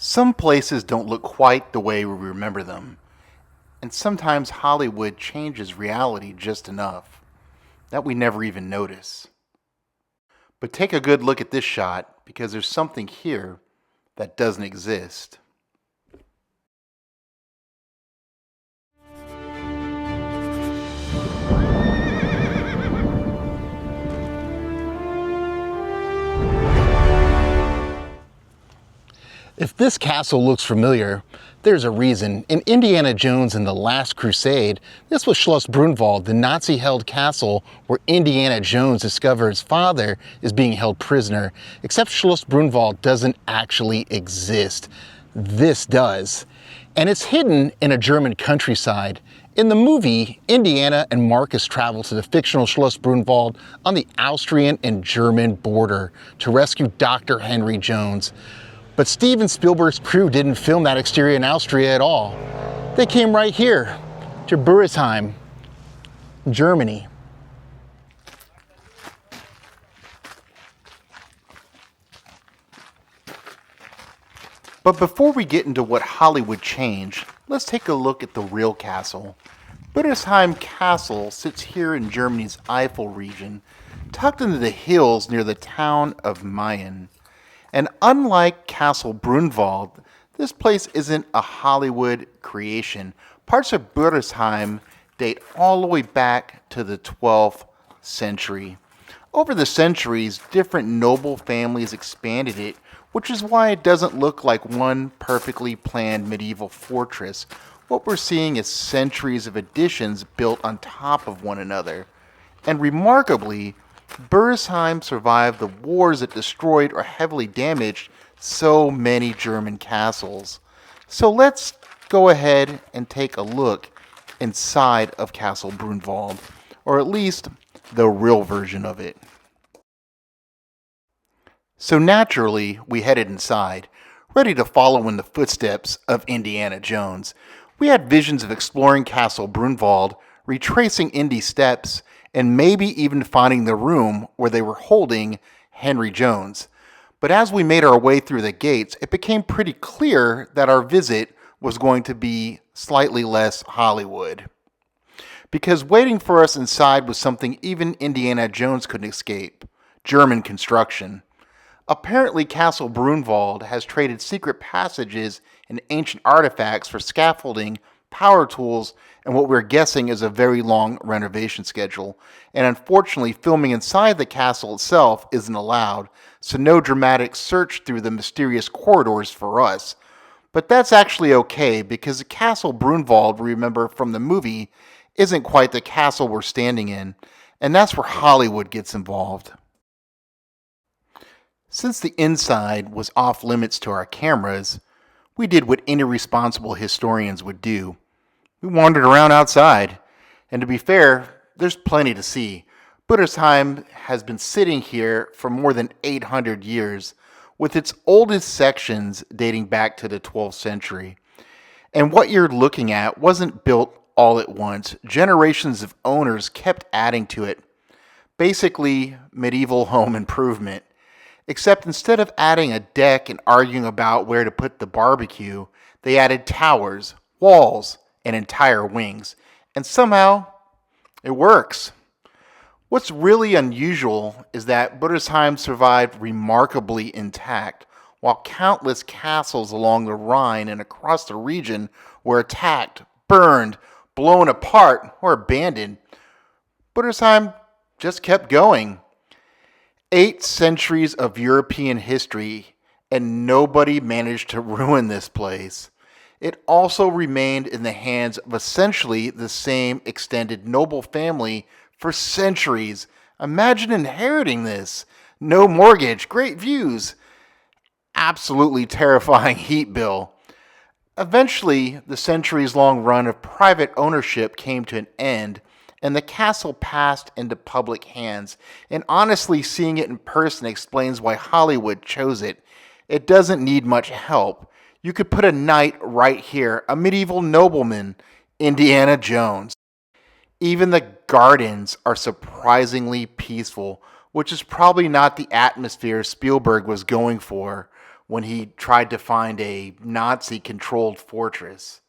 Some places don't look quite the way we remember them, and sometimes Hollywood changes reality just enough that we never even notice. But take a good look at this shot because there's something here that doesn't exist. If this castle looks familiar, there's a reason. In Indiana Jones and the Last Crusade, this was Schloss Brunwald, the Nazi-held castle where Indiana Jones discovers his father is being held prisoner. Except Schloss Brunwald doesn't actually exist. This does. And it's hidden in a German countryside. In the movie, Indiana and Marcus travel to the fictional Schloss Brunwald on the Austrian and German border to rescue Dr. Henry Jones. But Steven Spielberg's crew didn't film that exterior in Austria at all. They came right here to Burresheim, Germany. But before we get into what Hollywood changed, let's take a look at the real castle. Bürresheim Castle sits here in Germany's Eifel region, tucked into the hills near the town of Mayen. And unlike Castle Brunvald, this place isn't a Hollywood creation. Parts of Bürresheim date all the way back to the 12th century. Over the centuries, different noble families expanded it, which is why it doesn't look like one perfectly planned medieval fortress. What we're seeing is centuries of additions built on top of one another. And remarkably, Burresheim survived the wars that destroyed or heavily damaged so many German castles. So let's go ahead and take a look inside of Castle Brunvald, or at least the real version of it. So naturally, we headed inside, ready to follow in the footsteps of Indiana Jones. We had visions of exploring Castle Brunvald, retracing Indy's steps, and maybe even finding the room where they were holding Henry Jones. But as we made our way through the gates, it became pretty clear that our visit was going to be slightly less Hollywood. Because waiting for us inside was something even Indiana Jones couldn't escape: German construction. Apparently, Castle Brunvald has traded secret passages and ancient artifacts for scaffolding, power tools, and what we're guessing is a very long renovation schedule. And unfortunately, filming inside the castle itself isn't allowed, so no dramatic search through the mysterious corridors for us. But that's actually okay, because the Castle Brunvald, remember from the movie, isn't quite the castle we're standing in, and that's where Hollywood gets involved. Since the inside was off limits to our cameras, we did what any responsible historians would do. We wandered around outside, and to be fair, there's plenty to see. Burresheim has been sitting here for more than 800 years, with its oldest sections dating back to the 12th century. And what you're looking at wasn't built all at once. Generations of owners kept adding to it. Basically, medieval home improvement. Except instead of adding a deck and arguing about where to put the barbecue, they added towers, walls, and entire wings. And somehow, it works. What's really unusual is that Burresheim survived remarkably intact, while countless castles along the Rhine and across the region were attacked, burned, blown apart, or abandoned. Burresheim just kept going. 8 centuries of European history, and nobody managed to ruin this place. It also remained in the hands of essentially the same extended noble family for centuries. Imagine inheriting this. No mortgage, great views, absolutely terrifying heat bill. Eventually, the centuries-long run of private ownership came to an end, and the castle passed into public hands. And honestly, seeing it in person explains why Hollywood chose it. It doesn't need much help. You could put a knight right here, a medieval nobleman, Indiana Jones. Even the gardens are surprisingly peaceful, which is probably not the atmosphere Spielberg was going for. when he tried to find a Nazi-controlled fortress.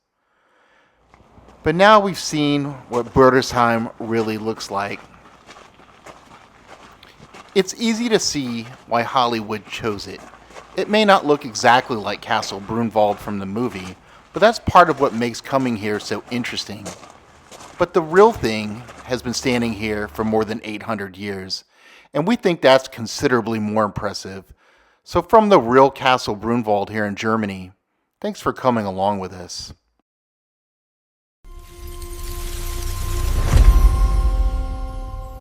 But now we've seen what Burresheim really looks like. It's easy to see why Hollywood chose it. It may not look exactly like Castle Brunvald from the movie, but that's part of what makes coming here so interesting. But the real thing has been standing here for more than 800 years, and we think that's considerably more impressive. So from the real Castle Brunvald here in Germany, thanks for coming along with us.